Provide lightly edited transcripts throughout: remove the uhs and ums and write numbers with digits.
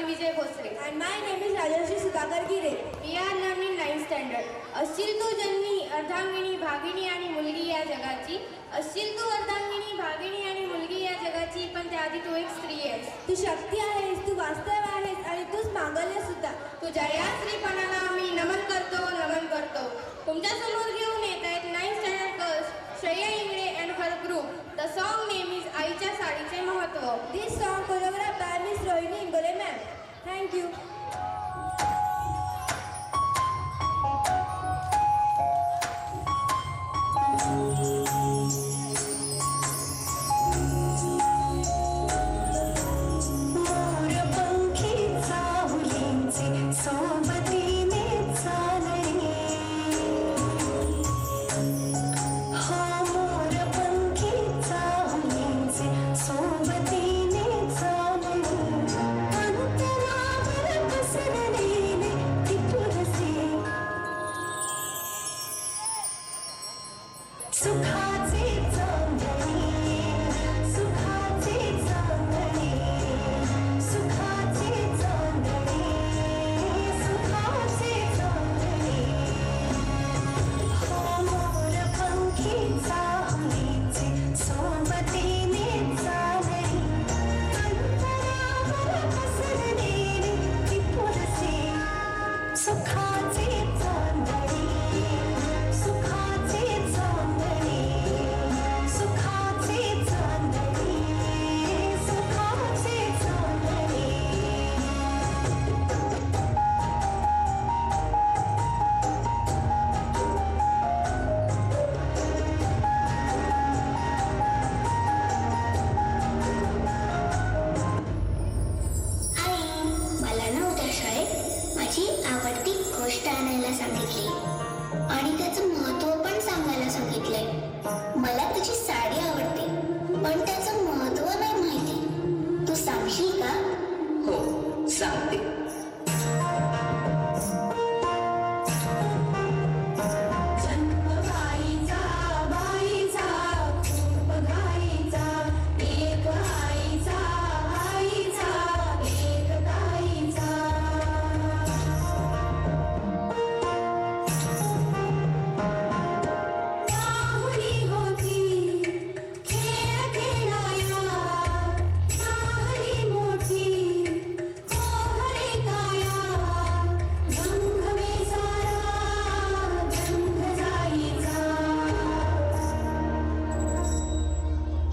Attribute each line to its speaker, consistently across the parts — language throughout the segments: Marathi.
Speaker 1: Vijay Bhosle.
Speaker 2: And my name is Rajashri Sudhakar Gire.
Speaker 1: We are learning 9th standard. असशील तू जन्मी अर्धांगिनी भागिनी आणि मुलगी या जगाची. असशील तू अर्धांगिनी भागिनी आणि मुलगी या जगाची, पण त्याआधी तू एक स्त्री आहेस.
Speaker 2: तू शक्ती आहेस, तू वास्तव आहेस आणि तूच मांगल्य सुद्धा.
Speaker 1: तुझ्या या स्त्रीपणाला आम्ही नमन करतो. तुमच्या समोर घेऊन येत आहेत 9th standard girls Shreya Ingale and her group. The song name is आईच्या साडीचे महत्त्व.
Speaker 2: This song choreographed by Miss Rohini Ingole ma'am. Thank you.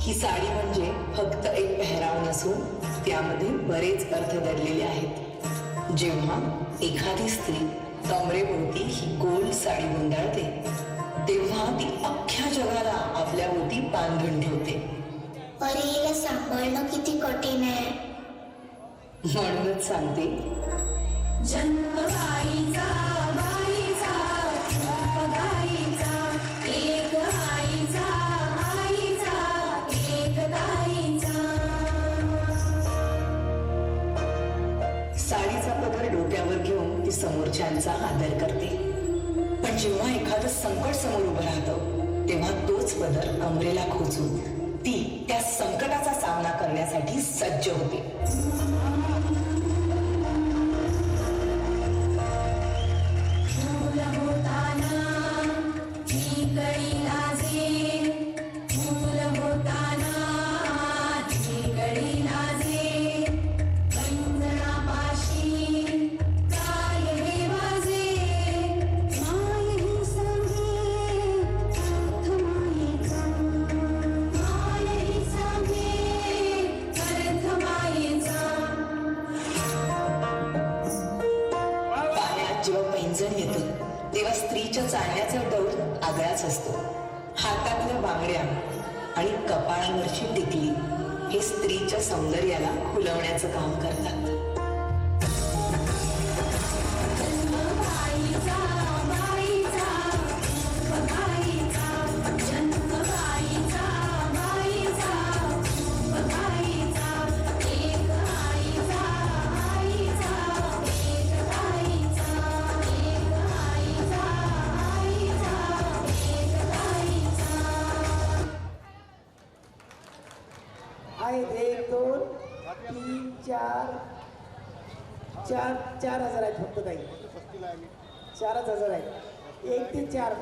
Speaker 3: ही साडी म्हणजे फक्त एक पेहराव नसून त्यामध्ये बरेच अर्थ दडलेले आहेत. जेव्हा एखादी स्त्री कमरेभोवती ही गोल साडी गुंडाळते तेव्हा ती अख्ख्या जगाला आपल्या भोवती बांधून ठेवते.
Speaker 4: अरे हिला सांभाळणं किती कठीण आहे.
Speaker 3: म्हणूनच सांगते,
Speaker 2: जन्म गाईचा बाईचा गाईचा एक आईचा आईचा एक गाईचा.
Speaker 3: साडीचा पदर डोक्यावर घेऊन ती समोरच्यांचा आदर करते. पण जेव्हा एखादं संकट समोर उभं राहतं तेव्हा तोच पदर कमरेला खोचून ती त्या संकटाचा सामना करण्यासाठी सज्ज होते. तेव्हा स्त्रीच्या चालण्याचा डौल आगळाच असतो. हातातल्या बांगड्या आणि कपाळावरची टिकली हे स्त्रीच्या सौंदर्याला खुलवण्याचं काम करतात.
Speaker 5: एक दोन तीन चार 4,000 आहेत फक्त ताई. 4,000 आहेत. 1 ते 4